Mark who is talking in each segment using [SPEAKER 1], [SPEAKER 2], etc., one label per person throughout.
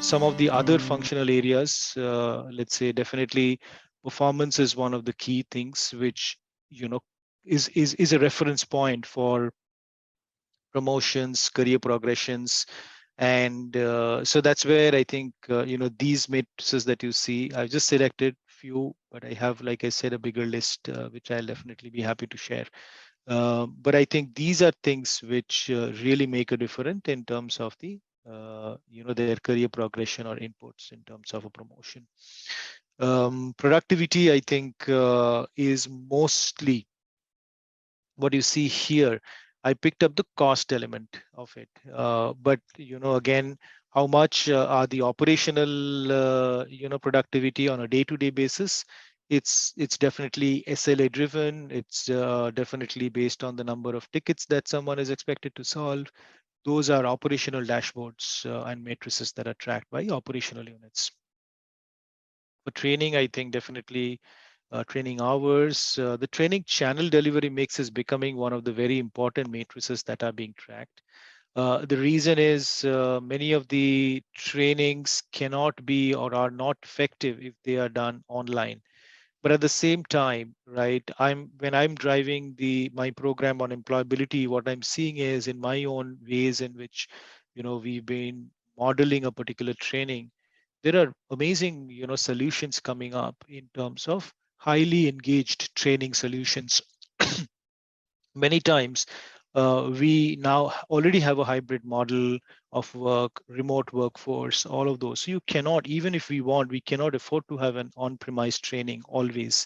[SPEAKER 1] some of the other functional areas, let's say definitely performance is one of the key things which you know is a reference point for promotions, career progressions, and so that's where I think these matrices that you see, I've just selected few, but I have, like I said, a bigger list which I'll definitely be happy to share. But I think these are things which really make a difference in terms of the their career progression or inputs in terms of a promotion. Productivity, I think, is mostly what you see here. I picked up the cost element of it, but again, how much are the operational productivity on a day-to-day basis? It's definitely SLA driven. It's definitely based on the number of tickets that someone is expected to solve. Those are operational dashboards and matrices that are tracked by operational units. For training, I think definitely training hours. The training channel delivery mix is becoming one of the very important matrices that are being tracked. The reason is many of the trainings cannot be or are not effective if they are done online. But at the same time, right, when I'm driving my program on employability, what I'm seeing is in my own ways in which we've been modeling a particular training, there are amazing solutions coming up in terms of highly engaged training solutions. Many times we now already have a hybrid model of work, remote workforce, all of those. So you cannot, even if we want, we cannot afford to have an on-premise training always.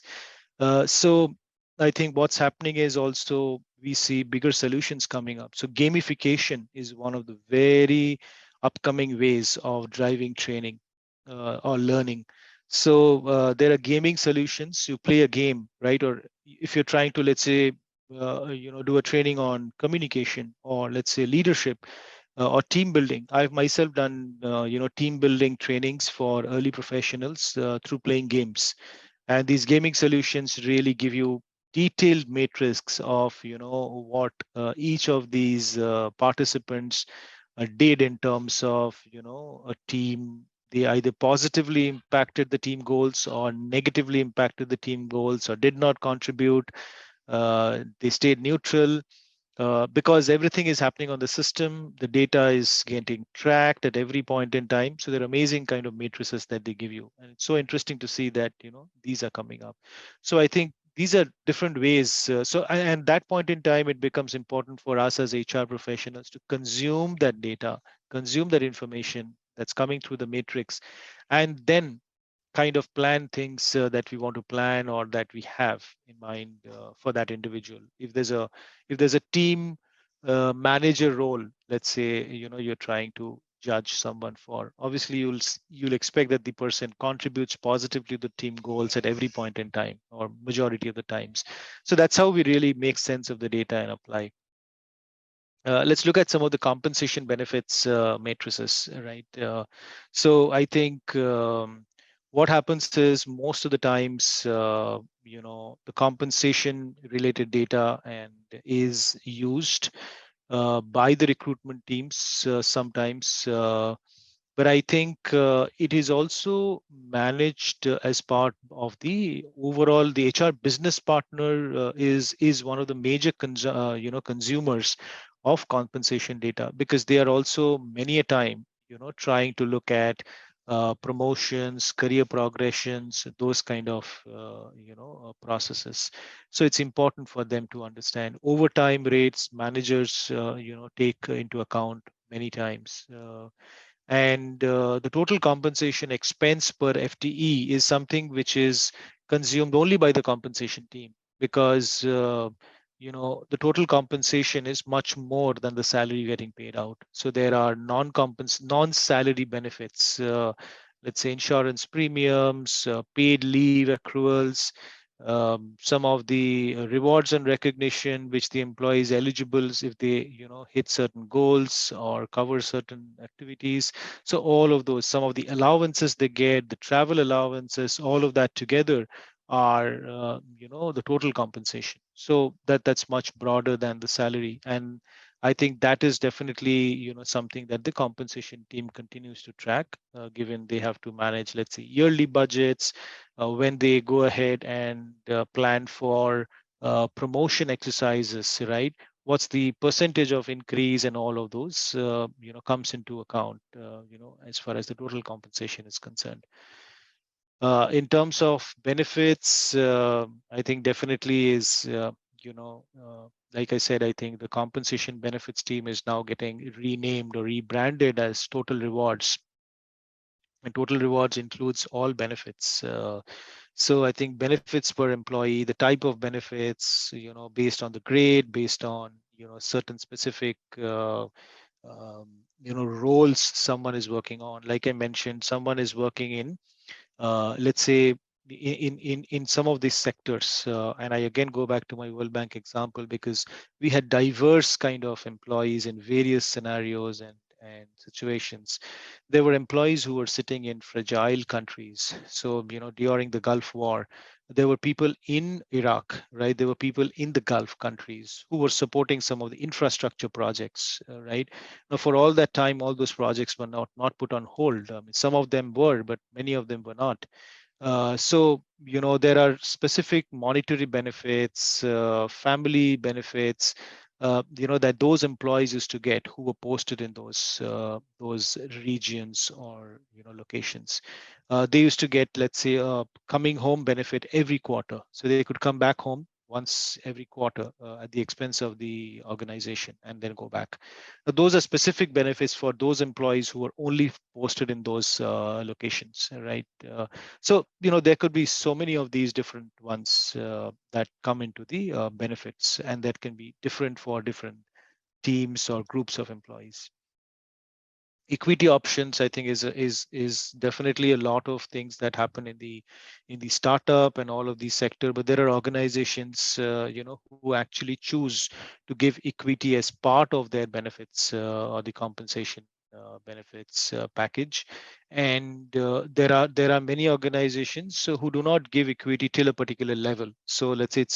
[SPEAKER 1] So I think what's happening is also we see bigger solutions coming up. So gamification is one of the very upcoming ways of driving training or learning. So there are gaming solutions. You play a game, right? Or if you're trying to, let's say, do a training on communication or let's say leadership or team building. I've myself done, team building trainings for early professionals through playing games. And these gaming solutions really give you detailed matrix of what each of these participants did in terms of a team. They either positively impacted the team goals or negatively impacted the team goals or did not contribute. They stayed neutral because everything is happening on the system. The data is getting tracked at every point in time. So they're amazing kind of matrices that they give you. And it's so interesting to see that, these are coming up. So I think these are different ways. And that point in time, it becomes important for us as HR professionals to consume that data, consume that information that's coming through the matrix, and then kind of plan things that we want to plan or that we have in mind for that individual. If there's a team manager role, let's say you're trying to judge someone for, obviously you'll expect that the person contributes positively to the team goals at every point in time or majority of the times. So that's how we really make sense of the data and apply. Let's look at some of the compensation benefits matrices, right? So I think what happens is most of the times, the compensation related data and is used by the recruitment teams sometimes. But I think it is also managed as part of the overall. The HR business partner is one of the major consumers of compensation data, because they are also many a time trying to look at promotions, career progressions, those kind of processes. So it's important for them to understand overtime rates. Managers take into account many times. And the total compensation expense per FTE is something which is consumed only by the compensation team, because the total compensation is much more than the salary getting paid out. So there are non-salary benefits, let's say insurance premiums, paid leave accruals, some of the rewards and recognition which the employee is eligible if they hit certain goals or cover certain activities. So all of those, some of the allowances they get, the travel allowances, all of that together are the total compensation. So that's much broader than the salary. And I think that is definitely, something that the compensation team continues to track, given they have to manage, let's say, yearly budgets, when they go ahead and plan for promotion exercises, right? What's the percentage of increase, and all of those, comes into account, as far as the total compensation is concerned. In terms of benefits, I think definitely is, like I said, I think the compensation benefits team is now getting renamed or rebranded as Total Rewards. And Total Rewards includes all benefits. So I think benefits per employee, the type of benefits, based on the grade, based on, certain specific, roles someone is working on. Like I mentioned, someone is working in, let's say, in some of these sectors, and I again go back to my World Bank example, because we had diverse kind of employees in various scenarios and situations. There were employees who were sitting in fragile countries. So, during the Gulf War, there were people in Iraq, right? There were people in the Gulf countries who were supporting some of the infrastructure projects, right? Now, for all that time, all those projects were not put on hold. I mean, some of them were, but many of them were not. So, there are specific monetary benefits, family benefits, that those employees used to get who were posted in those regions or, locations. They used to get, let's say, a coming home benefit every quarter. So they could come back home once every quarter, at the expense of the organization, and then go back. Now, those are specific benefits for those employees who are only posted in those locations, right? So, there could be so many of these different ones that come into the benefits, and that can be different for different teams or groups of employees. Equity options, I think, is definitely a lot of things that happen in the startup and all of these sector. But there are organizations, who actually choose to give equity as part of their benefits, or the compensation benefits package. And there are many organizations who do not give equity till a particular level. So let's say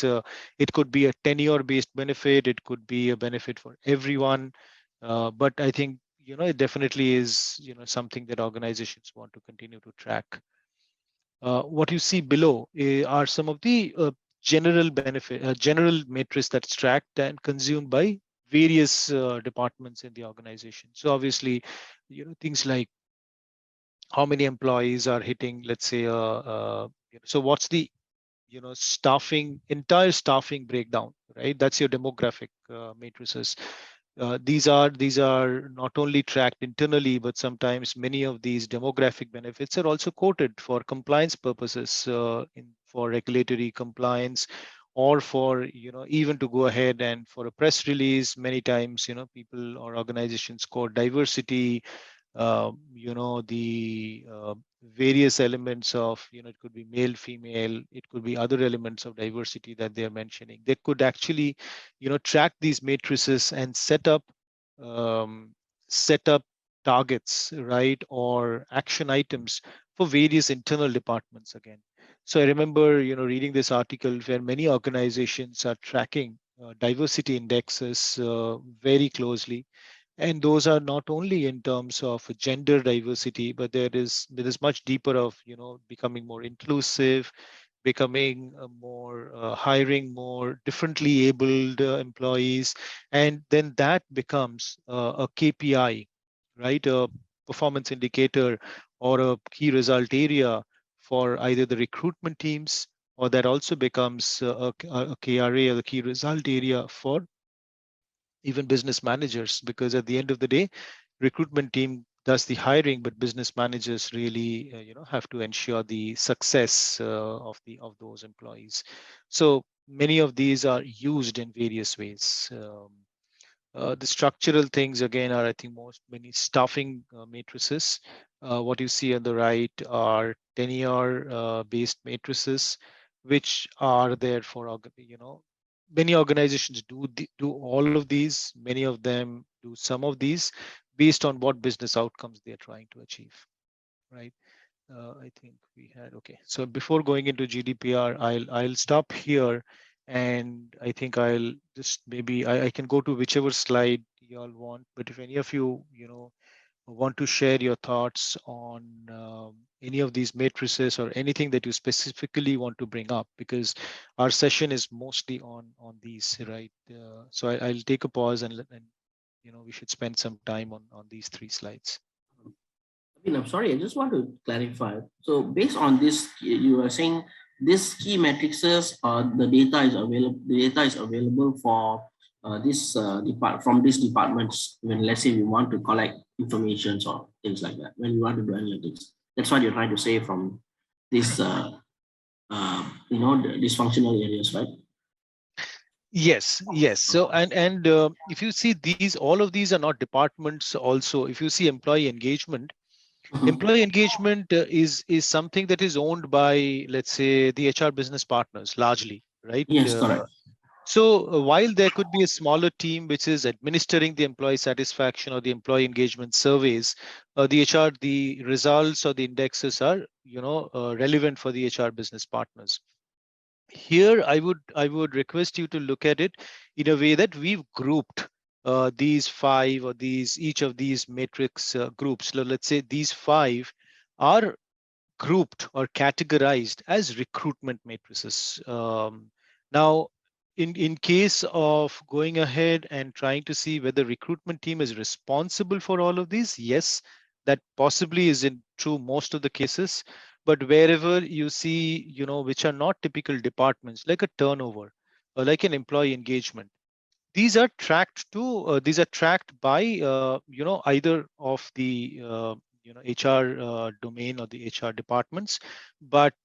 [SPEAKER 1] it could be a tenure based benefit, it could be a benefit for everyone. But I think, it definitely is, something that organizations want to continue to track. What you see below are some of the general metrics that's tracked and consumed by various departments in the organization. So obviously, things like how many employees are hitting, let's say, so what's the, entire staffing breakdown, right? That's your demographic matrices. These are not only tracked internally, but sometimes many of these demographic benefits are also quoted for compliance purposes, for regulatory compliance, or for, even to go ahead and for a press release. Many times, people or organizations quote diversity, the various elements of, it could be male, female, it could be other elements of diversity that they're mentioning. They could actually, track these matrices and um, set up targets, right, or action items for various internal departments again. So I remember, reading this article where many organizations are tracking diversity indexes very closely, and those are not only in terms of gender diversity, but there is much deeper of, becoming more inclusive, becoming more hiring more differently abled employees. And then that becomes a KPI, right? A performance indicator or a key result area for either the recruitment teams, or that also becomes a KRA, or the key result area for even business managers, because at the end of the day, recruitment team does the hiring, but business managers really, have to ensure the success of those employees. So many of these are used in various ways. The structural things again are, I think, most many staffing matrices. What you see on the right are tenure based matrices, which are there for, many organizations do all of these. Many of them do some of these based on what business outcomes they're trying to achieve, right? I think we had, okay. So before going into GDPR, I'll stop here, and I think I'll just maybe I can go to whichever slide you all want, but if any of you, want to share your thoughts on any of these matrices or anything that you specifically want to bring up, because our session is mostly on these, right? So I'll take a pause and we should spend some time on these three slides.
[SPEAKER 2] I mean, I'm sorry, I just want to clarify. So based on this, you are saying this key matrices, the data is available. The data is available for this from these departments. When let's say we want to collect information or things like that, when we want to do analytics, that's what you're trying to say from this, the dysfunctional areas, right?
[SPEAKER 1] Yes. So and if you see these, all of these are not departments. Also, if you see employee engagement,
[SPEAKER 2] Mhm.
[SPEAKER 1] employee engagement is something that is owned by, let's say, the HR business partners largely, right?
[SPEAKER 2] Yes, correct.
[SPEAKER 1] So while there could be a smaller team which is administering the employee satisfaction or the employee engagement surveys, the results or the indexes are, relevant for the HR business partners. Here, I would request you to look at it in a way that we've grouped these five or these each of these matrix groups. So let's say these five are grouped or categorized as recruitment matrices. Now, in case of going ahead and trying to see whether recruitment team is responsible for all of these, yes, that possibly is in true most of the cases. But wherever you see, which are not typical departments, like a turnover or like an employee engagement, these are tracked by either of the HR domain or the HR departments, but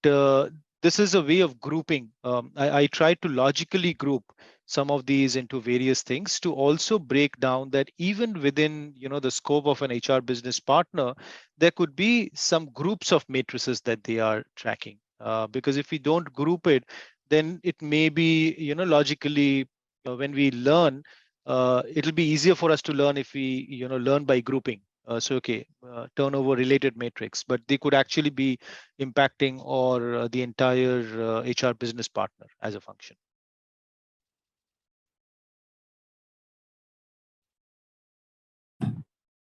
[SPEAKER 1] this is a way of grouping. I tried to logically group some of these into various things to also break down that even within the scope of an HR business partner, there could be some groups of matrices that they are tracking, because if we don't group it, then it may be logically, when we learn, it'll be easier for us to learn if we learn by grouping. So okay, turnover related matrix, but they could actually be impacting or the entire HR business partner as a function.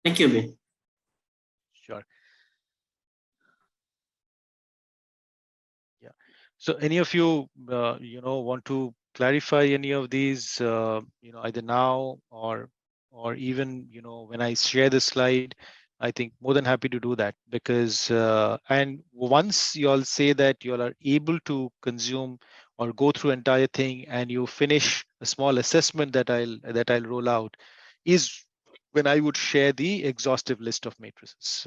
[SPEAKER 2] Thank you, Ben.
[SPEAKER 1] Sure. Yeah. So any of you, want to clarify any of these, either now or even, when I share the slide, I think more than happy to do that, because and once you all say that you all are able to consume or go through entire thing and you finish a small assessment that I'll roll out, is when I would share the exhaustive list of matrices.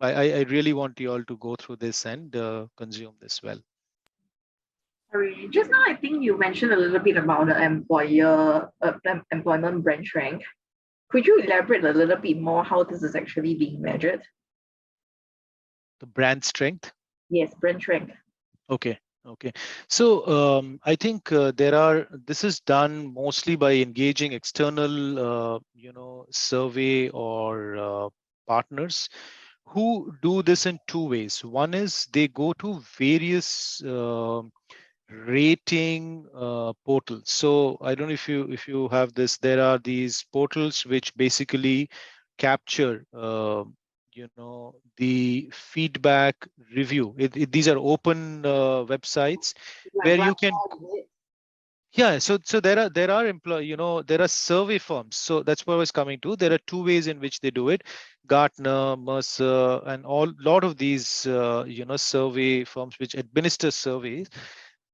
[SPEAKER 1] I really want you all to go through this and consume this well.
[SPEAKER 3] Sorry, just now I think you mentioned a little bit about the employment branch rank. Could you elaborate a little bit more how this is actually being measured?
[SPEAKER 1] The brand strength.
[SPEAKER 3] Yes, branch rank.
[SPEAKER 1] Okay. Okay. So I think this is done mostly by engaging external, survey or partners who do this in two ways. One is they go to various rating portals. So I don't know if you have this. There are these portals which basically capture the feedback review. These are open websites
[SPEAKER 3] Like
[SPEAKER 1] where you
[SPEAKER 3] glass
[SPEAKER 1] can.
[SPEAKER 3] is it?
[SPEAKER 1] Yeah, so there are there are survey firms. So that's what I was coming to. There are two ways in which they do it: Gartner, Mercer, and all lot of these survey firms which administer surveys.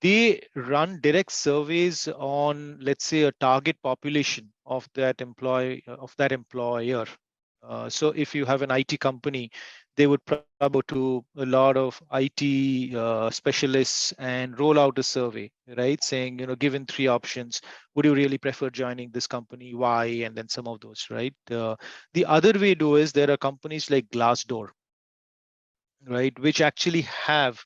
[SPEAKER 1] They run direct surveys on, let's say, a target population of that employer. So if you have an IT company, they would probably go to a lot of IT specialists and roll out a survey, right? Saying, given three options, would you really prefer joining this company? Why? And then some of those, right? The other way to do is there are companies like Glassdoor, right, which actually have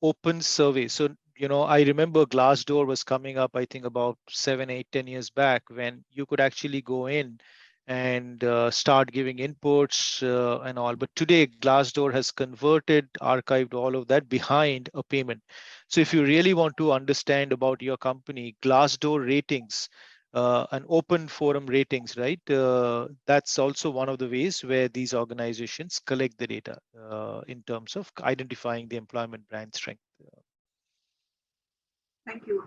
[SPEAKER 1] open surveys. So, I remember Glassdoor was coming up, I think about 7, 8, 10 years back, when you could actually go in and start giving inputs and all. But today, Glassdoor has converted, archived all of that behind a payment. So if you really want to understand about your company, Glassdoor ratings an open forum ratings, right? That's also one of the ways where these organizations collect the data in terms of identifying the employment brand strength.
[SPEAKER 3] Thank you.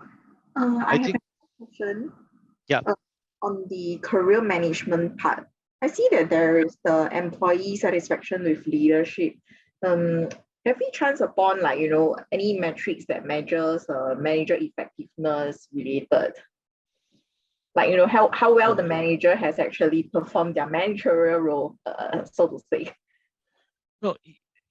[SPEAKER 3] I
[SPEAKER 1] I
[SPEAKER 3] have a
[SPEAKER 1] think,
[SPEAKER 3] question
[SPEAKER 1] yeah.
[SPEAKER 3] on the career management part. I see that there is the employee satisfaction with leadership. Um, have we chanced upon any metrics that measures manager effectiveness related? How well the manager has actually performed their managerial role, so to say.
[SPEAKER 1] No,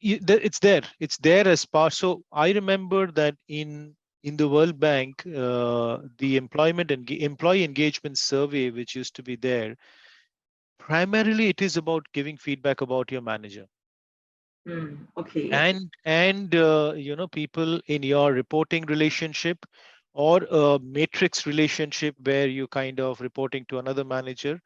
[SPEAKER 1] it's there. It's there as part. So I remember that in the World Bank, the employee engagement survey, which used to be there, primarily it is about giving feedback about your manager
[SPEAKER 3] Okay.
[SPEAKER 1] and people in your reporting relationship or a matrix relationship where you kind of reporting to another manager.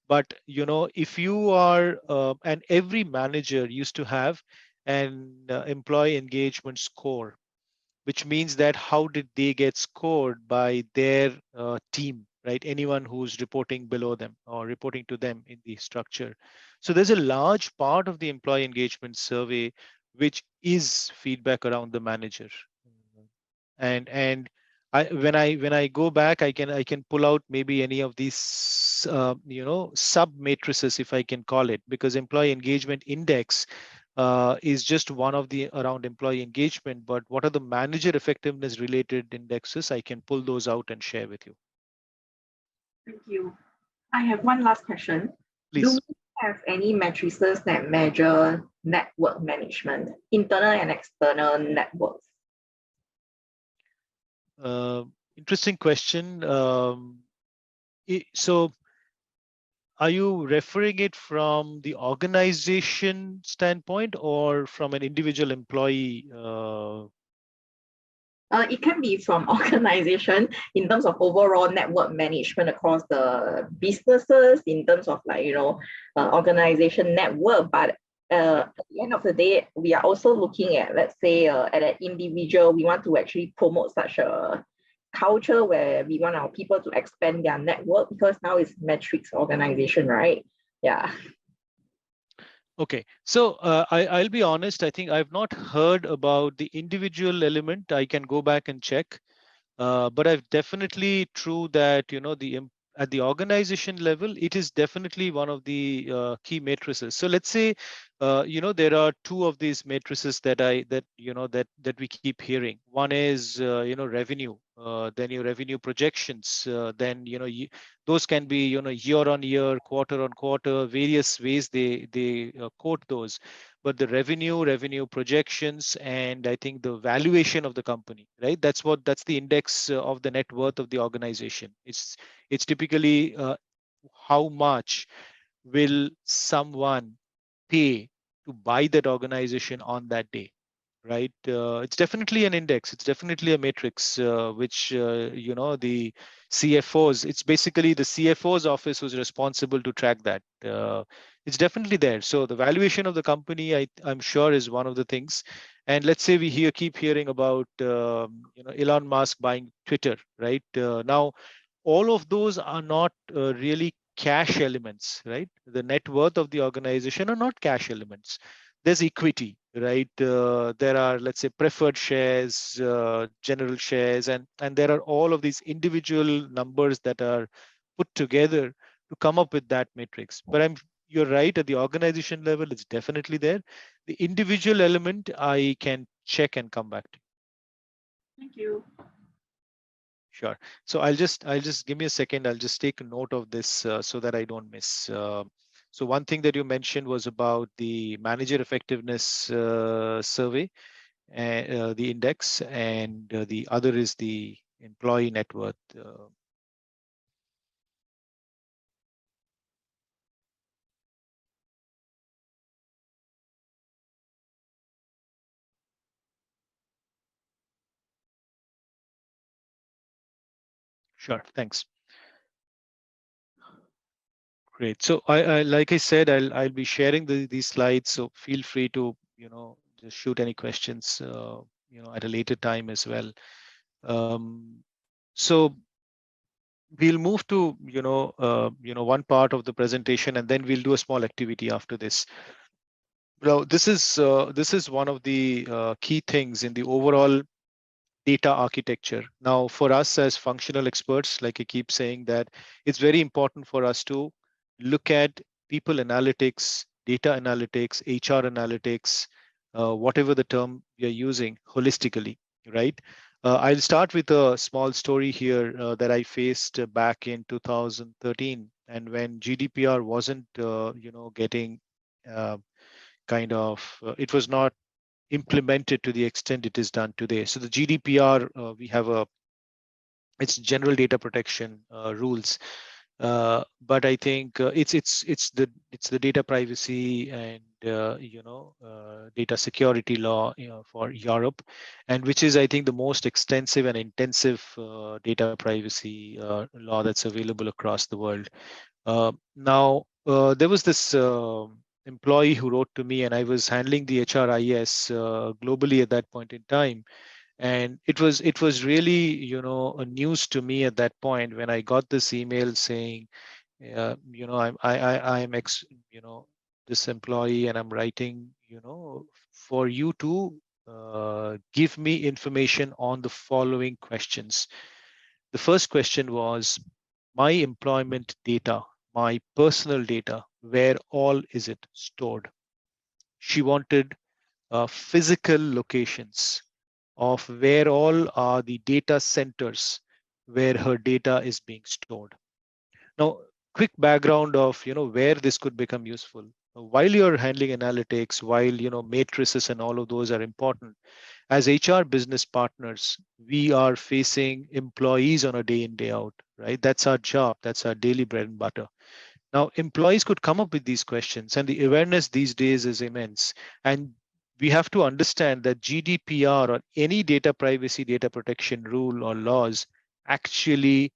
[SPEAKER 1] But if you are and every manager used to have an employee engagement score, which means that how did they get scored by their team, right? Anyone who's reporting below them or reporting to them in the structure. So there's a large part of the employee engagement survey which is feedback around the manager. And when I go back, I can pull out maybe any of these sub matrices, if I can call it, because employee engagement index is just one of the around employee engagement. But what are the manager effectiveness related indexes? I can pull those out and share with you.
[SPEAKER 3] Thank you. I have one last question. Do
[SPEAKER 1] Please.
[SPEAKER 3] we have any matrices that measure network management, internal and external networks?
[SPEAKER 1] Uh, Interesting question. So are you referring it from the organization standpoint or from an individual employee?
[SPEAKER 3] It can be from organization in terms of overall network management across the businesses, in terms of organization network. But at the end of the day, we are also looking at, let's say, at an individual. We want to actually promote such a culture where we want our people to expand their network, because now it's metrics organization, right? Yeah.
[SPEAKER 1] Okay, so I'll be honest. I think I've not heard about the individual element. I can go back and check. But I've definitely true that at the organization level, it is definitely one of the key matrices. So let's say there are two of these matrices that we keep hearing. One is revenue, then your revenue projections, then those can be year on year, quarter on quarter, various ways they quote those. But the revenue projections, and I think the valuation of the company, right? That's the index of the net worth of the organization. It's typically how much will someone pay to buy that organization on that day, right? It's definitely an index. It's definitely a matrix, which the CFOs. It's basically the CFO's office who's responsible to track that. It's definitely there. So the valuation of the company, I'm sure, is one of the things. And let's say we keep hearing about Elon Musk buying Twitter, right? Now, all of those are not really cash elements, right? The net worth of the organization are not cash elements. There's equity, right? There are, let's say, preferred shares, general shares, and there are all of these individual numbers that are put together to come up with that matrix. But you're right, at the organization level, it's definitely there. The individual element, I can check and come back to you.
[SPEAKER 3] Thank you.
[SPEAKER 1] Sure. So I'll just give me a second. I'll just take a note of this so that I don't miss. So one thing that you mentioned was about the manager effectiveness survey, the index, and the other is the employee net worth. Sure. Thanks. Great. So I like I said, I'll be sharing these slides. So feel free to just shoot any questions at a later time as well. So we'll move to one part of the presentation, and then we'll do a small activity after this. Now, this is one of the key things in the overall data architecture. Now, for us as functional experts, like I keep saying, that it's very important for us to look at people analytics, data analytics, HR analytics, whatever the term you're using, holistically, right? I'll start with a small story here that I faced back in 2013, and when GDPR wasn't, getting uh, it was not implemented to the extent it is done today. So the GDPR, we have it's general data protection rules, but I think it's the data privacy and data security law, for Europe, and which is, I think, the most extensive and intensive data privacy law that's available across the world. Now, there was this employee who wrote to me, and I was handling the HRIS globally at that point in time. And it was really, a news to me at that point when I got this email saying, I'm this employee, and I'm writing, for you to give me information on the following questions. The first question was, my employment data, my personal data, where all is it stored? She wanted physical locations of where all are the data centers where her data is being stored. Now, quick background of where this could become useful. While you're handling analytics, while matrices and all of those are important, as HR business partners, we are facing employees on a day in, day out, right? That's our job. That's our daily bread and butter. Now, employees could come up with these questions, and the awareness these days is immense. And we have to understand that GDPR or any data privacy, data protection rule or laws actually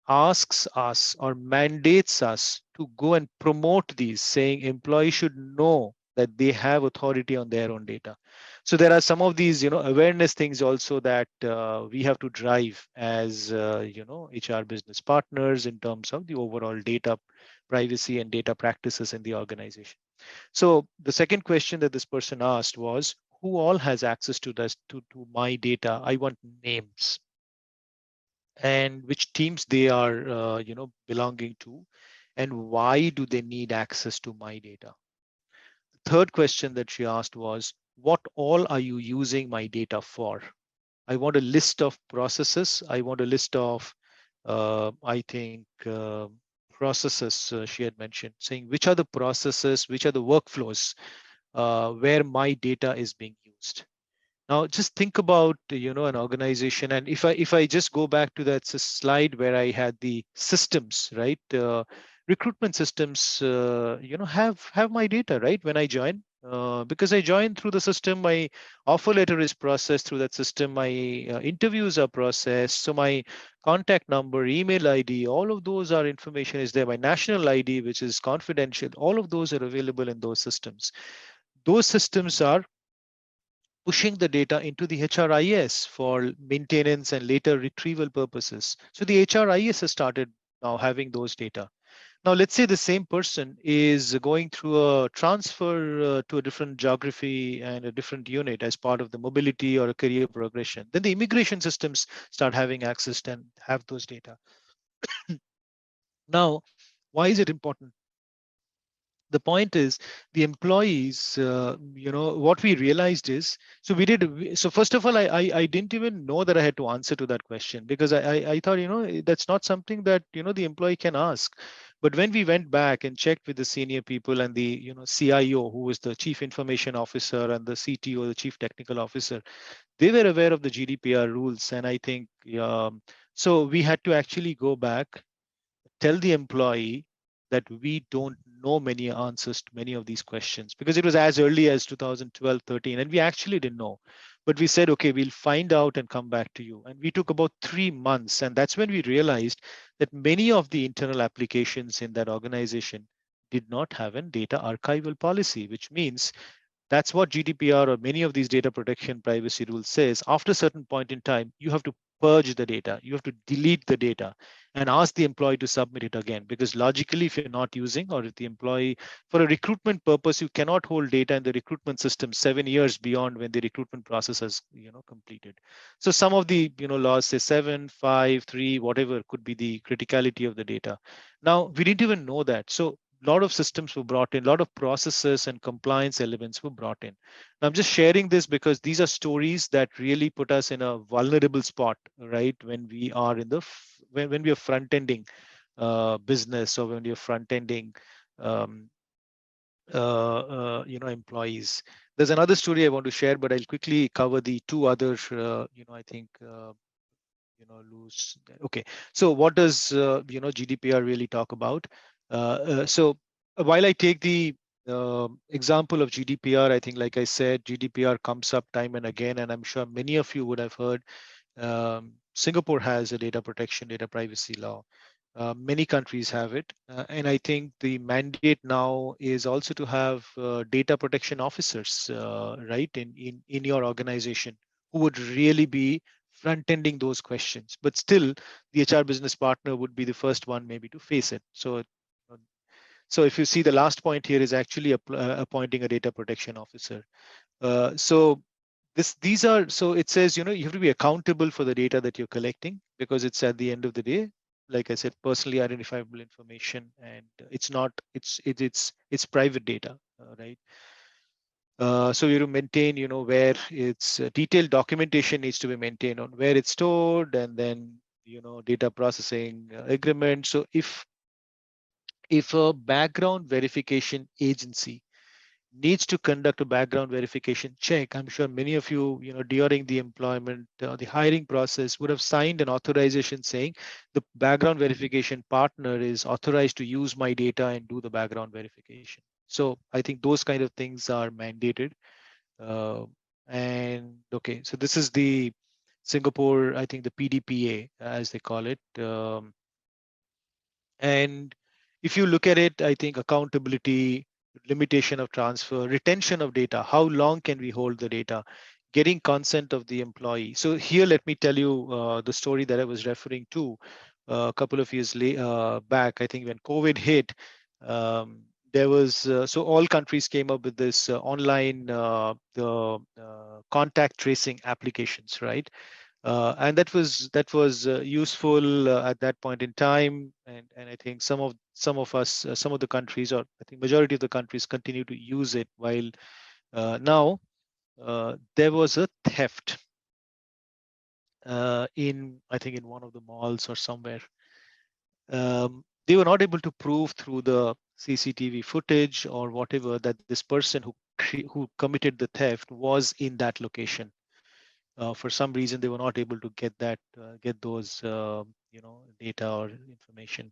[SPEAKER 1] asks us or mandates us to go and promote these, saying employees should know that they have authority on their own data. So there are some of these, awareness things also that we have to drive as, HR business partners in terms of the overall data privacy and data practices in the organization. So the second question that this person asked was, who all has access to this, to my data? I want names and which teams they are belonging to, and why do they need access to my data. The third question that she asked was, what all are you using my data for? I want a list of processes. I want a list of I think processes, she had mentioned, saying which are the processes, which are the workflows where my data is being used. Now, just think about an organization, and if I just go back to that slide where I had the systems, right? Recruitment systems, have my data, right? When I join, because I join through the system, my offer letter is processed through that system. My interviews are processed, so my contact number, email ID, all of those are information is there. My national ID, which is confidential, all of those are available in those systems. Those systems are pushing the data into the HRIS for maintenance and later retrieval purposes. So the HRIS has started now having those data. Now, let's say the same person is going through a transfer to a different geography and a different unit as part of the mobility or a career progression. Then the immigration systems start having access and have those data. Now, why is it important? The point is the employees, what we realized is, so first of all, I didn't even know that I had to answer to that question, because I thought, that's not something that the employee can ask. But when we went back and checked with the senior people and the CIO, who is the chief information officer, and the CTO, the chief technical officer, they were aware of the GDPR rules. And I think so we had to actually go back, tell the employee that we don't know many answers to many of these questions, because it was as early as 2012, 13, and we actually didn't know. But we said, okay, we'll find out and come back to you. And we took about 3 months. And that's when we realized that many of the internal applications in that organization did not have a data archival policy, which means that's what GDPR or many of these data protection privacy rules says. After a certain point in time, you have to purge the data. You have to delete the data and ask the employee to submit it again. Because logically, if you're not using, or if the employee, for a recruitment purpose, you cannot hold data in the recruitment system 7 years beyond when the recruitment process has completed. So some of the laws say 7, 5, 3, whatever could be the criticality of the data. Now we didn't even know that. So a lot of systems were brought in, a lot of processes and compliance elements were brought in. Now, I'm just sharing this because these are stories that really put us in a vulnerable spot, right? When we are in the when we are front ending business, or when we are front ending um, employees. There's another story I want to share, but I'll quickly cover the two other I think lose. Okay, so what does GDPR really talk about? So while I take the example of GDPR, I think, like I said, GDPR comes up time and again, and I'm sure many of you would have heard. Singapore has a data protection, data privacy law. Many countries have it, and I think the mandate now is also to have data protection officers, right, in your organization, who would really be front-ending those questions. But still, the HR business partner would be the first one maybe to face it. So if you see, the last point here is actually appointing a data protection officer. So these are, so it says, you have to be accountable for the data that you're collecting, because it's, at the end of the day, like I said, personally identifiable information, and it's private data, right? So you have to maintain, where it's detailed documentation needs to be maintained on where it's stored, and then data processing agreement. So if a background verification agency needs to conduct a background verification check, I'm sure many of you, during the employment, the hiring process, would have signed an authorization saying the background verification partner is authorized to use my data and do the background verification. So I think those kind of things are mandated. Uh, and okay, so this is the Singapore, I think the PDPA, as they call it. And if you look at it, I think accountability, limitation of transfer, retention of data, how long can we hold the data, getting consent of the employee. So here, let me tell you the story that I was referring to a couple of years back. I think when COVID hit, there was, so all countries came up with this online the contact tracing applications, right? And that was useful at that point in time, and I think some of us, some of the countries, or I think majority of the countries, continue to use it. While now there was a theft in, I think, in one of the malls or somewhere. They were not able to prove through the CCTV footage or whatever that this person who committed the theft was in that location. For some reason, they were not able to get those data or information.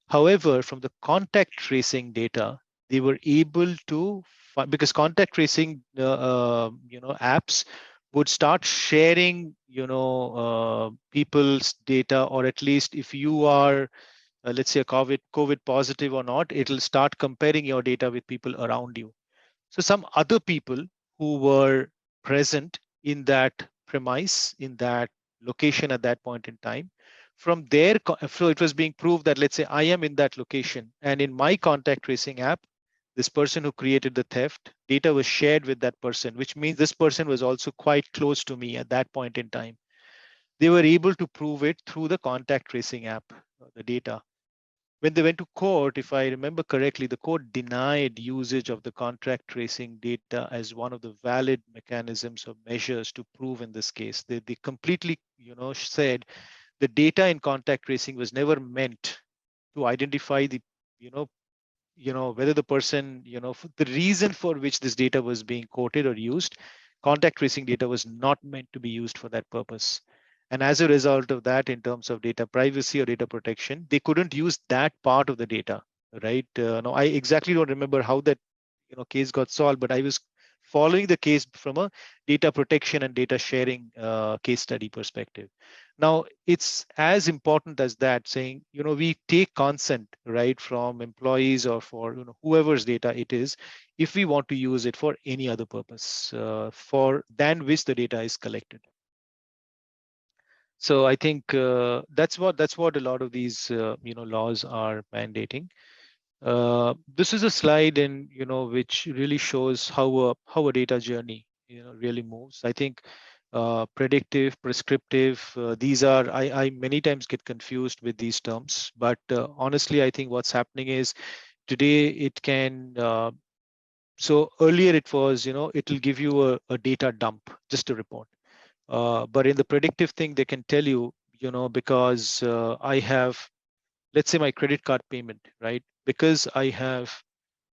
[SPEAKER 1] However, from the contact tracing data, they were able to find, because contact tracing apps would start sharing people's data, or at least if you are let's say a COVID positive or not, it'll start comparing your data with people around you. So some other people who were present in that premise, in that location at that point in time, from there, so it was being proved that, let's say I am in that location, and in my contact tracing app, this person who created the theft, data was shared with that person, which means this person was also quite close to me at that point in time. They were able to prove it through the contact tracing app, the data. When they went to court, if I remember correctly, the court denied usage of the contract tracing data as one of the valid mechanisms or measures to prove in this case. They completely, said the data in contact tracing was never meant to identify the, you know, whether the person, the reason for which this data was being quoted or used. Contact tracing data was not meant to be used for that purpose. And as a result of that, in terms of data privacy or data protection, they couldn't use that part of the data, right? Now, I exactly don't remember how that case got solved, but I was following the case from a data protection and data sharing case study perspective. Now, it's as important as that, saying, we take consent, right, from employees or for whoever's data it is, if we want to use it for any other purpose for than which the data is collected. So I think that's what a lot of these laws are mandating. This is a slide in which really shows how a data journey really moves. I think predictive, prescriptive, these are I many times get confused with these terms, but honestly I think what's happening is today it can so earlier it was it'll give you a data dump, just a report. But in the predictive thing they can tell you, because I have, let's say, my credit card payment, right? Because I have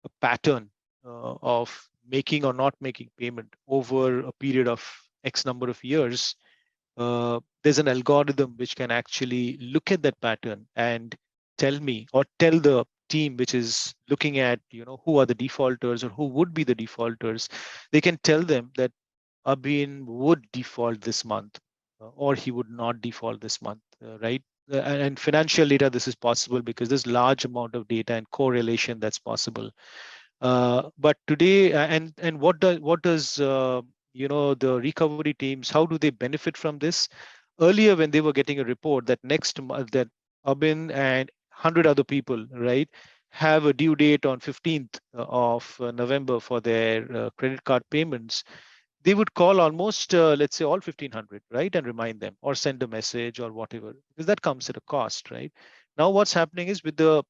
[SPEAKER 1] a pattern of making or not making payment over a period of X number of years, there's an algorithm which can actually look at that pattern and tell me, or tell the team which is looking at who are the defaulters or who would be the defaulters. They can tell them that Abin would default this month, or he would not default this month, right? And financial data, this is possible because there's large amount of data and correlation that's possible. But today, and what does the recovery teams, how do they benefit from this? Earlier, when they were getting a report that next month that Abin and 100 other people, right, have a due date on 15th of November for their credit card payments, they would call almost let's say all 1500, right, and remind them or send a message or whatever, because that comes at a cost, right? Now what's happening is with the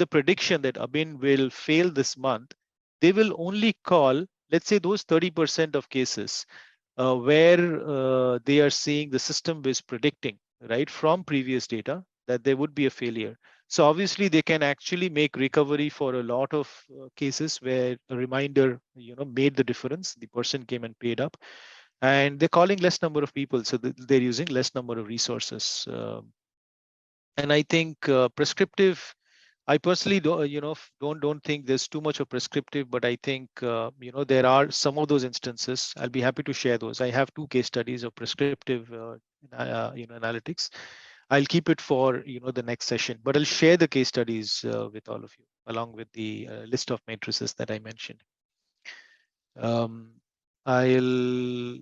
[SPEAKER 1] prediction that Abin will fail this month, they will only call, let's say, those 30% of cases where they are seeing the system is predicting, right, from previous data that there would be a failure. So obviously they can actually make recovery for a lot of cases where a reminder, made the difference. The person came and paid up, and they're calling less number of people, so they're using less number of resources. And I think prescriptive, I personally don't think there's too much of prescriptive, but I think there are some of those instances. I'll be happy to share those. I have two case studies of prescriptive analytics. I'll keep it for the next session, but I'll share the case studies with all of you along with the list of matrices that I mentioned. Um, I'll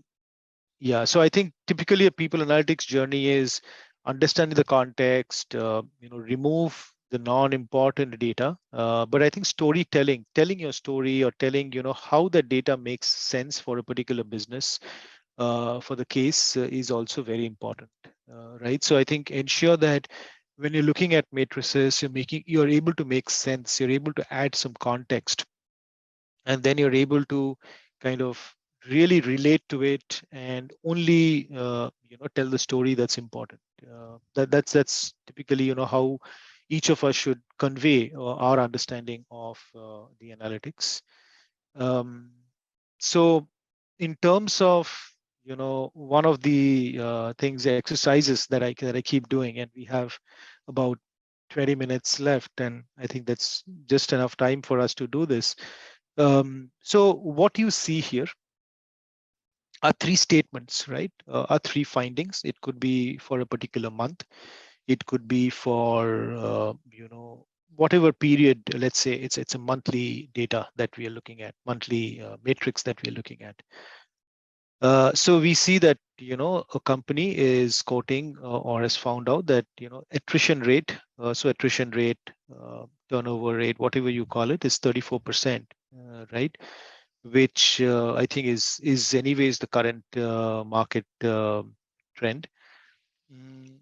[SPEAKER 1] Yeah, so I think typically a people analytics journey is understanding the context, remove the non-important data. But I think storytelling, telling your story or telling, how the data makes sense for a particular business, for the case is also very important, right? So I think ensure that when you're looking at matrices, you're able to make sense, you're able to add some context, and then you're able to kind of really relate to it and only tell the story that's important. That's typically how each of us should convey our understanding of the analytics. um, so in terms of one of the things, exercises that I keep doing, and we have about 20 minutes left, and I think that's just enough time for us to do this. So what you see here are three statements, right? Are three findings. It could be for a particular month. It could be for whatever period. Let's say it's a monthly data that we are looking at, monthly matrix that we are looking at. So we see that a company is quoting or has found out that attrition rate. So attrition rate, turnover rate, whatever you call it, is 34%, right? Which I think is anyways the current market trend. Mm,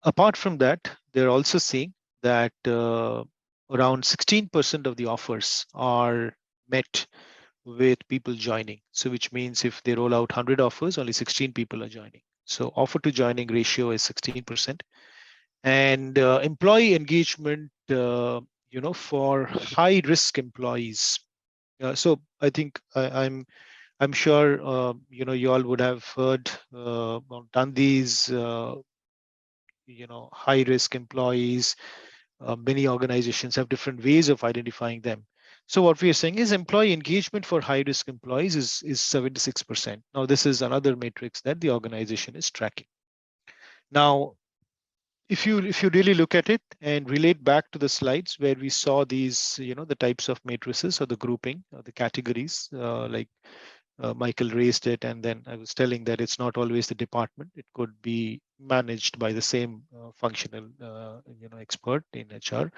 [SPEAKER 1] Apart from that, they're also seeing that around 16% of the offers are met with people joining. So which means if they roll out 100 offers, only 16 people are joining. So offer to joining ratio is 16%. And employee engagement, for high risk employees. So I think I'm sure you all would have heard or done these high risk employees. Many organizations have different ways of identifying them. So what we are saying is employee engagement for high risk employees is 76%. Now this is another matrix that the organization is tracking. Now if you really look at it and relate back to the slides where we saw these, the types of matrices or the grouping or the categories, like Michael raised it, and then I was telling that it's not always the department. It could be managed by the same functional expert in HR.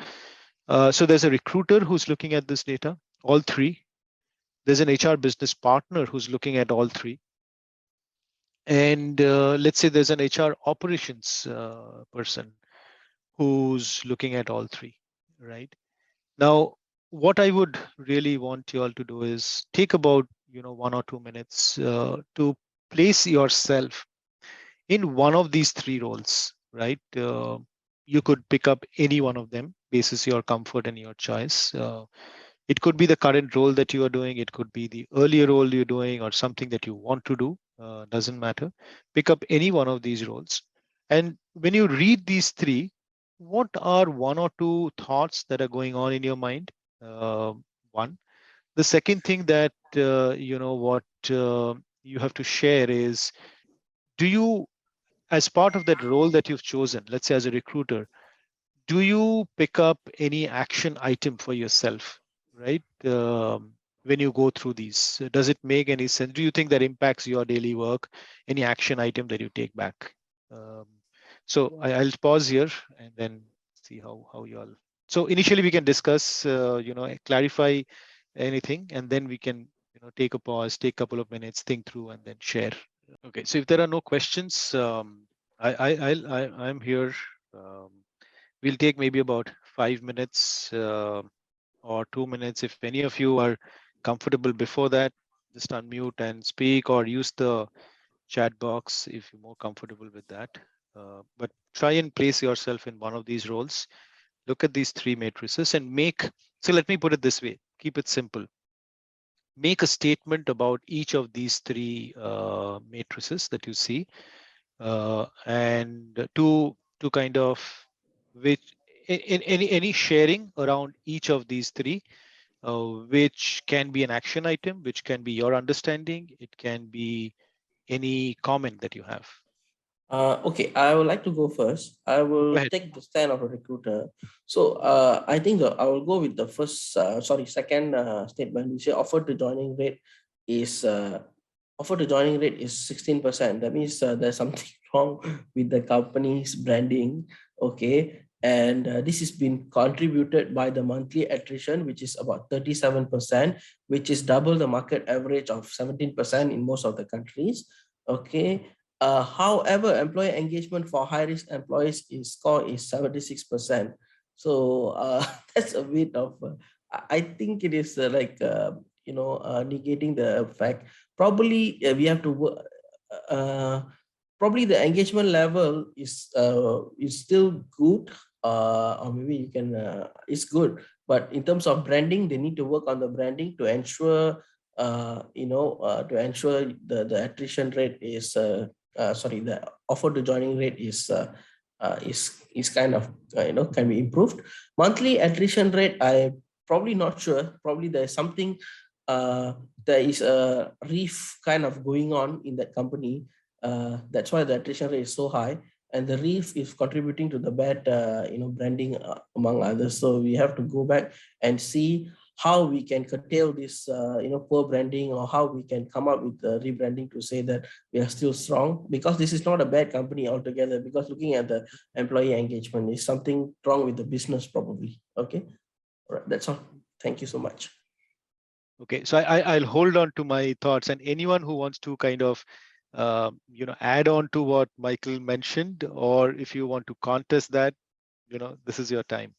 [SPEAKER 1] So there's a recruiter who's looking at this data, all three. There's an HR business partner who's looking at all three. And let's say there's an HR operations person who's looking at all three, right? Now, what I would really want you all to do is take about 1 or 2 minutes to place yourself in one of these three roles, right? You could pick up any one of them basis your comfort and your choice. It could be the current role that you are doing. It could be the earlier role you're doing or something that you want to do. Doesn't matter. Pick up any one of these roles. And when you read these three, what are 1 or 2 thoughts that are going on in your mind? One. The second thing that, what you have to share is, do you, as part of that role that you've chosen, let's say as a recruiter, do you pick up any action item for yourself, right? When you go through these, does it make any sense? Do you think that impacts your daily work? Any action item that you take back? Um, so I'll pause here and then see how you all. So initially we can discuss, clarify anything, and then we can take a pause, take a couple of minutes, think through, and then share. Okay, so if there are no questions, I'm here. Um, we'll take maybe about 5 minutes or 2 minutes. If any of you are comfortable before that, just unmute and speak or use the chat box if you're more comfortable with that. But try and place yourself in one of these roles. Look at these three matrices and make, so let me put it this way, keep it simple. Make a statement about each of these three matrices that you see, and to kind of which in any sharing around each of these three, which can be an action item, which can be your understanding, it can be any comment that you have.
[SPEAKER 2] Okay, I would like to go first. I
[SPEAKER 1] Go
[SPEAKER 2] will
[SPEAKER 1] ahead.
[SPEAKER 2] take the stand of a recruiter. So I think I will go with the second statement. You say offer to joining rate is 16%. That means there's something wrong with the company's branding. Okay, and this has been contributed by the monthly attrition, which is about 37%, which is double the market average of 17% in most of the countries. Okay. However, employee engagement for high-risk employees is 76%. So that's a bit of, I think it is negating the effect. Probably we have to work. Probably the engagement level is still good, or maybe you can it's good. But in terms of branding, they need to work on the branding to ensure the attrition rate is the offer to joining rate is kind of can be improved. Monthly attrition rate, I probably not sure. Probably there's something there is a reef kind of going on in that company. That's why the attrition rate is so high, and the reef is contributing to the bad branding among others. So we have to go back and see how we can curtail this poor branding, or how we can come up with rebranding to say that we are still strong, because this is not a bad company altogether, because looking at the employee engagement is something wrong with the business probably. Okay, all right, that's all. Thank you so much.
[SPEAKER 1] Okay, so I'll hold on to my thoughts, and anyone who wants to kind of add on to what Michael mentioned, or if you want to contest that, this is your time.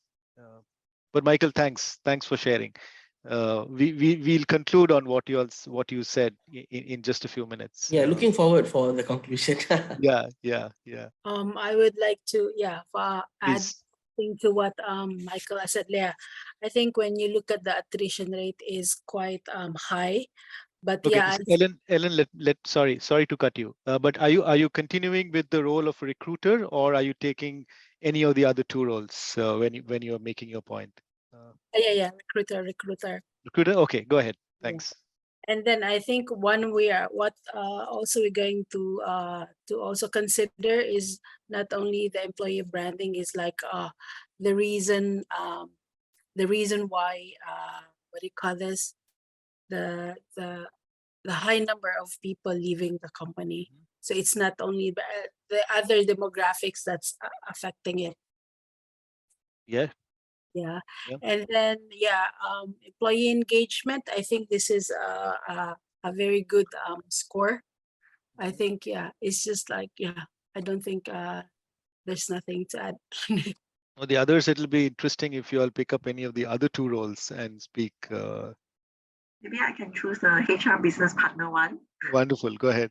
[SPEAKER 1] But Michael, thanks for sharing. We'll conclude on what you said in just a few minutes.
[SPEAKER 2] Yeah, looking forward for the conclusion.
[SPEAKER 1] Yeah.
[SPEAKER 4] I would like to add
[SPEAKER 1] Please.
[SPEAKER 4] to what Michael has said there. I think when you look at the attrition rate is quite high, but
[SPEAKER 1] Okay,
[SPEAKER 4] yeah,
[SPEAKER 1] so Ellen, sorry to cut you. But are you continuing with the role of recruiter, or are you taking any of the other two roles when you're making your point?
[SPEAKER 4] yeah, recruiter.
[SPEAKER 1] Recruiter. Okay, go ahead.
[SPEAKER 4] Yeah.
[SPEAKER 1] Thanks.
[SPEAKER 4] And then I think what also we're going to also consider is not only the employee branding is like the reason why what do you call this, the high number of people leaving the company. So it's not only the other demographics that's affecting it.
[SPEAKER 1] Yeah.
[SPEAKER 4] Yeah.
[SPEAKER 1] Yeah.
[SPEAKER 4] And then, yeah, employee engagement, I think this is a very good score. I think, yeah, it's just like, yeah, I don't think there's nothing to add.
[SPEAKER 1] Or the others, it'll be interesting if you all pick up any of the other two roles and speak.
[SPEAKER 3] Maybe I can choose the HR business partner one.
[SPEAKER 1] Wonderful. Go ahead.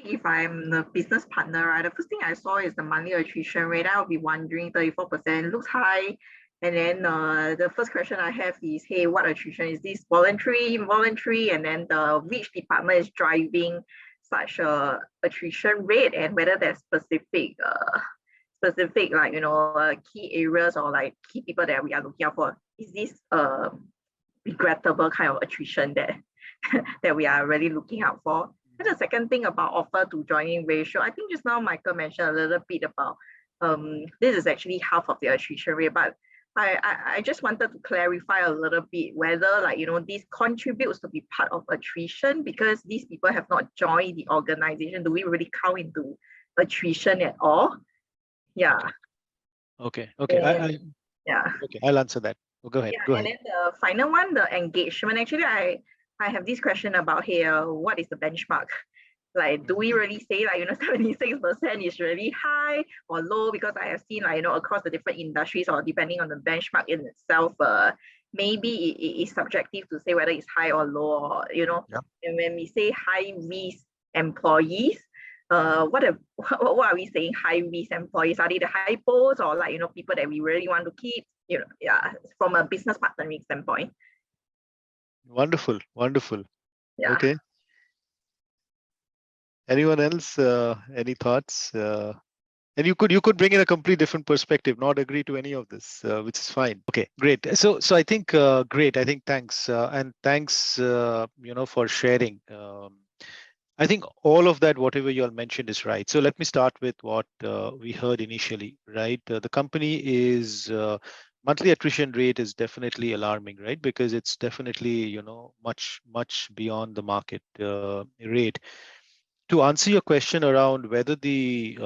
[SPEAKER 3] If I'm the business partner, right, the first thing I saw is the monthly attrition rate. I'll be wondering 34% looks high. And then the first question I have is, hey, what attrition is this? Voluntary, involuntary? And then which department is driving such a attrition rate, and whether there's specific like key areas or like key people that we are looking out for. Is this regrettable kind of attrition that that we are really looking out for? And the second thing about offer to joining ratio, I think just now Michael mentioned a little bit about this is actually half of the attrition rate, but I just wanted to clarify a little bit whether this contributes to be part of attrition because these people have not joined the organization. Do we really count into attrition at all? Yeah.
[SPEAKER 1] Okay. Okay.
[SPEAKER 3] Yeah.
[SPEAKER 1] Okay. I'll answer that. Go ahead.
[SPEAKER 3] Yeah,
[SPEAKER 1] Go
[SPEAKER 3] and
[SPEAKER 1] ahead.
[SPEAKER 3] then the final one, the engagement. Actually, I have this question about here. What is the benchmark? Like, do we really say 76% is really high or low? Because I have seen across the different industries or depending on the benchmark in itself, maybe it is subjective to say whether it's high or low, or
[SPEAKER 1] Yeah.
[SPEAKER 3] And when we say high risk employees, what are we saying? High risk employees, are they the hypos or people that we really want to keep? From a business partnering standpoint.
[SPEAKER 1] Wonderful. Wonderful.
[SPEAKER 3] Yeah.
[SPEAKER 1] Okay. Anyone else? Any thoughts? And you could bring in a complete different perspective, not agree to any of this, which is fine. Okay, great. So I think great. I think thanks and thanks for sharing. I think all of that, whatever you all mentioned, is right. So let me start with what we heard initially, right? The company is monthly attrition rate is definitely alarming, right? Because it's definitely much beyond the market rate. To answer your question around whether the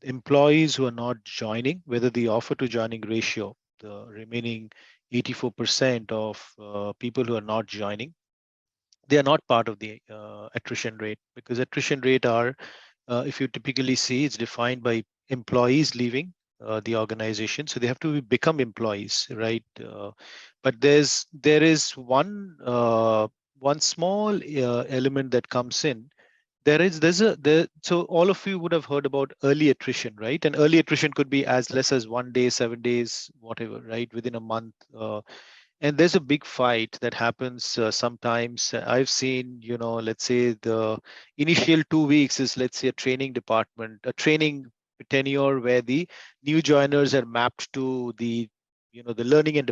[SPEAKER 1] employees who are not joining, whether the offer to joining ratio, the remaining 84% of people who are not joining, they are not part of the attrition rate, because attrition rate are, if you typically see, it's defined by employees leaving the organization, so they have to become employees, right? But there is one small element that comes in. So all of you would have heard about early attrition, right? And early attrition could be as less as 1 day, 7 days, whatever, right? Within a month. And there's a big fight that happens sometimes. I've seen, let's say the initial 2 weeks is, let's say, a training department, a training tenure where the new joiners are mapped to the learning and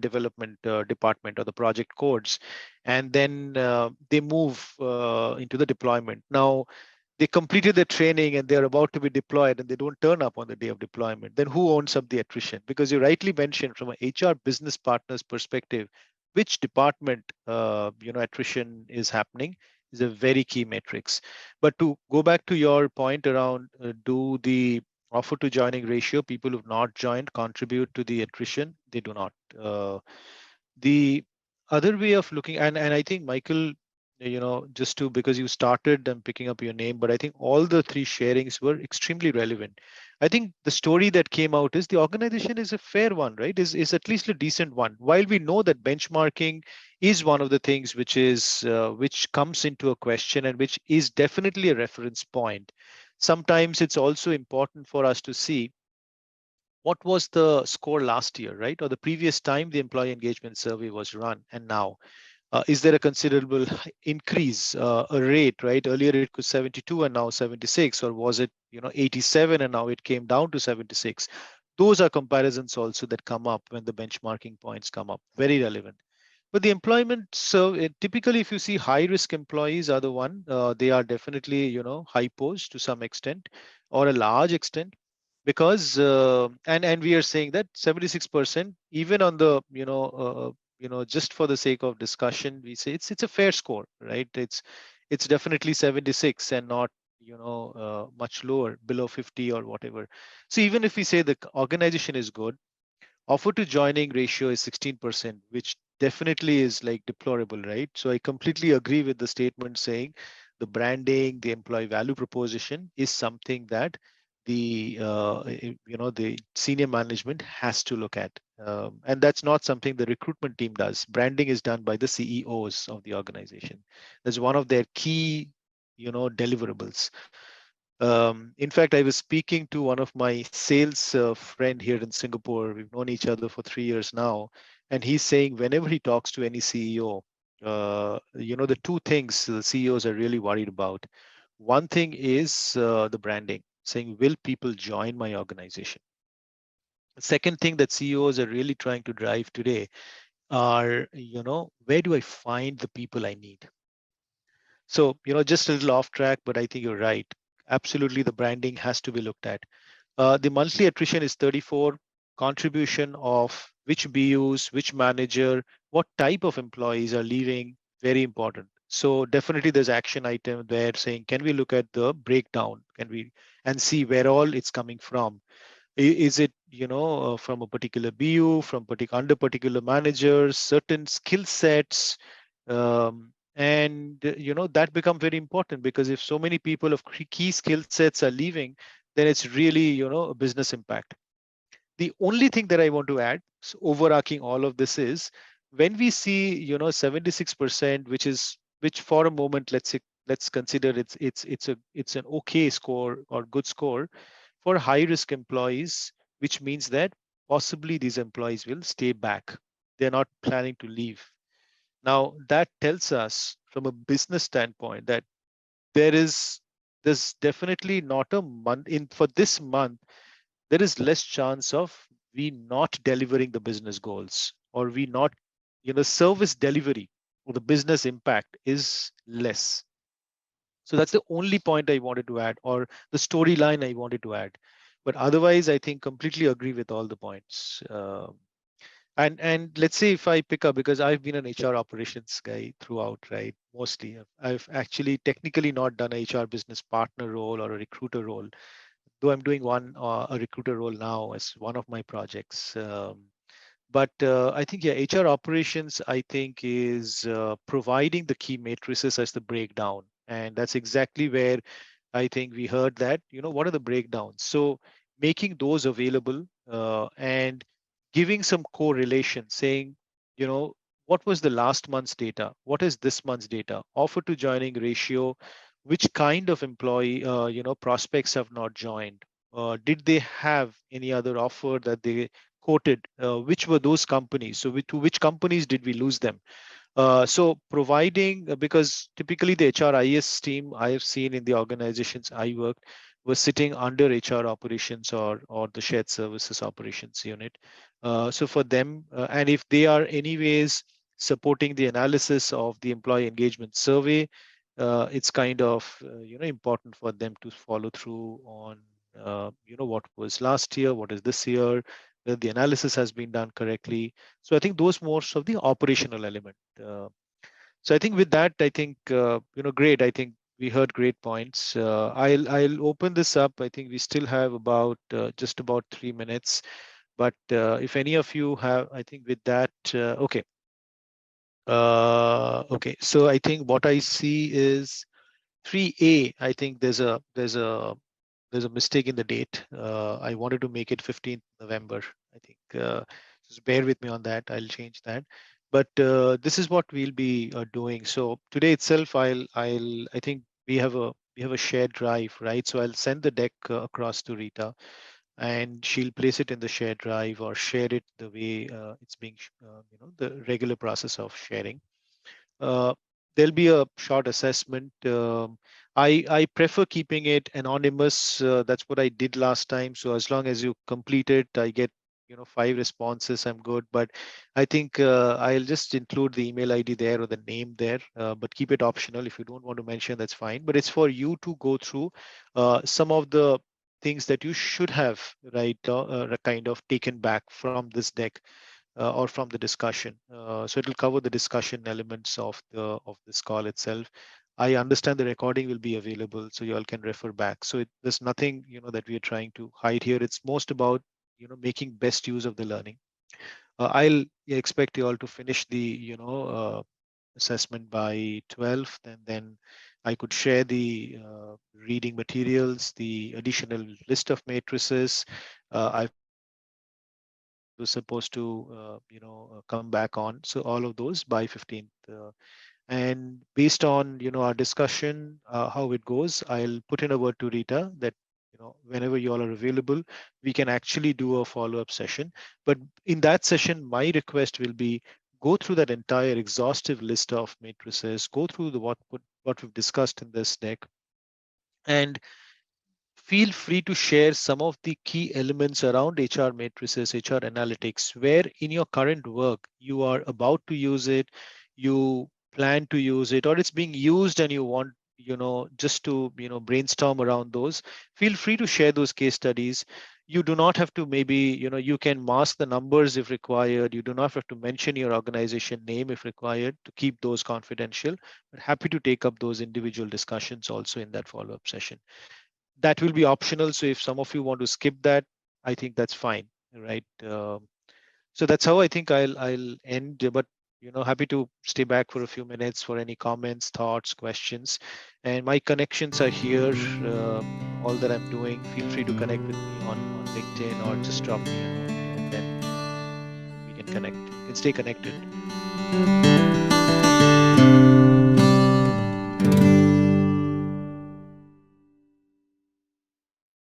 [SPEAKER 1] development department, or the project codes, and then they move into the deployment. Now they completed the training and they're about to be deployed and they don't turn up on the day of deployment, then who owns up the attrition? Because you rightly mentioned, from an HR business partner's perspective, which department attrition is happening is a very key metrics. But to go back to your point around, do the offer to joining ratio, people who've not joined, contribute to the attrition? They do not. The other way of looking, and I think Michael, just to, because you started and picking up your name, but I think all the three sharings were extremely relevant. I think the story that came out is the organization is a fair one, right? Is at least a decent one. While we know that benchmarking is one of the things which comes into a question and which is definitely a reference point. Sometimes it's also important for us to see what was the score last year, right? Or the previous time the employee engagement survey was run, and now. Is there a considerable increase, a rate, right? Earlier it was 72 and now 76, or was it 87 and now it came down to 76? Those are comparisons also that come up when the benchmarking points come up. Very relevant. But the employment, so typically if you see high risk employees are the one, they are definitely high posed to some extent or a large extent, because and we are saying that 76%, even on the just for the sake of discussion, we say it's a fair score, right? it's definitely 76 and not much lower, below 50 or whatever. So even if we say the organization is good, offer to joining ratio is 16%, which definitely is like deplorable, right? So I completely agree with the statement saying the branding, the employee value proposition is something that the senior management has to look at, and that's not something the recruitment team does. Branding is done by the CEOs of the organization. That's one of their key deliverables. In fact, I was speaking to one of my sales friend here in Singapore. We've known each other for 3 years now, and he's saying whenever he talks to any CEO, the two things the CEOs are really worried about. One thing is the branding, saying, will people join my organization? The second thing that CEOs are really trying to drive today are, where do I find the people I need? So, just a little off track, but I think you're right. Absolutely, the branding has to be looked at. The monthly attrition is 34. Contribution of which BUs, which manager, what type of employees are leaving, very important. So definitely there's action item there saying, can we look at the breakdown? Can we and see where all it's coming from? Is it from a particular BU, from under particular managers, certain skill sets, and that become very important, because if so many people of key skill sets are leaving, then it's really a business impact. The only thing that I want to add, so overarching all of this, is when we see 76%, which for a moment, let's consider it's an okay score or good score for high risk employees, which means that possibly these employees will stay back. They're not planning to leave. Now that tells us from a business standpoint that there is there's definitely not a month in for this month, there is less chance of we not delivering the business goals, or we not service delivery or the business impact is less. So that's the only point I wanted to add, or the storyline I wanted to add. But otherwise, I think completely agree with all the points. And let's say if I pick up, because I've been an HR operations guy throughout, right? Mostly, I've actually technically not done a HR business partner role or a recruiter role, though I'm doing a recruiter role now as one of my projects. But I think, yeah, HR operations, I think, is providing the key matrices as the breakdown. And that's exactly where I think we heard that, what are the breakdowns? So making those available and giving some correlation, saying, what was the last month's data? What is this month's data? Offer to joining ratio, which kind of employee, prospects have not joined? Did they have any other offer that they quoted? Which were those companies? So to which companies did we lose them? So providing, because typically the HRIS team I have seen in the organizations I worked was sitting under HR operations or the shared services operations unit. So for them, and if they are anyways supporting the analysis of the employee engagement survey, it's kind of important for them to follow through on what was last year, what is this year, whether the analysis has been done correctly. So I think those most of the operational element. So I think with that, I think great. I think we heard great points. I'll open this up. I think we still have about just about 3 minutes. But if any of you have, I think with that, okay. Okay. So I think what I see is 3A. I think there's a mistake in the date. I wanted to make it 15th November. I think just bear with me on that. I'll change that. But this is what we'll be doing. So today itself, I think we have a shared drive, right? So I'll send the deck across to Rita, and she'll place it in the shared drive or share it the way it's being, the regular process of sharing. Uh, there'll be a short assessment. I prefer keeping it anonymous. That's what I did last time. So as long as you complete it, I get 5 responses. I'm good. But I think I'll just include the email ID there or the name there. But keep it optional. If you don't want to mention, that's fine. But it's for you to go through some of the things that you should have, right, kind of taken back from this deck or from the discussion. So it'll cover the discussion elements of this call itself. I understand the recording will be available, so you all can refer back. So there's nothing, that we are trying to hide here. It's most about, making best use of the learning. I'll expect you all to finish the, assessment by 12th, and then I could share the reading materials, the additional list of matrices. I was supposed to, come back on. So all of those by 15th. And based on, our discussion, how it goes, I'll put in a word to Rita that, whenever you all are available, we can actually do a follow-up session. But in that session, my request will be go through that entire exhaustive list of matrices, go through the what we've discussed in this deck, and feel free to share some of the key elements around HR matrices, HR analytics, where in your current work you are about to use it, you plan to use it, or it's being used and you want, just to, brainstorm around those. Feel free to share those case studies. You do not have to, maybe, you can mask the numbers if required. You do not have to mention your organization name if required to keep those confidential. But happy to take up those individual discussions also in that follow-up session. That will be optional. So if some of you want to skip that, I think that's fine, right? So that's how I think I'll end. But happy to stay back for a few minutes for any comments, thoughts, questions. And my connections are here. All that I'm doing, feel free to connect with me on LinkedIn or just drop me a note, and then we can connect. We can stay connected.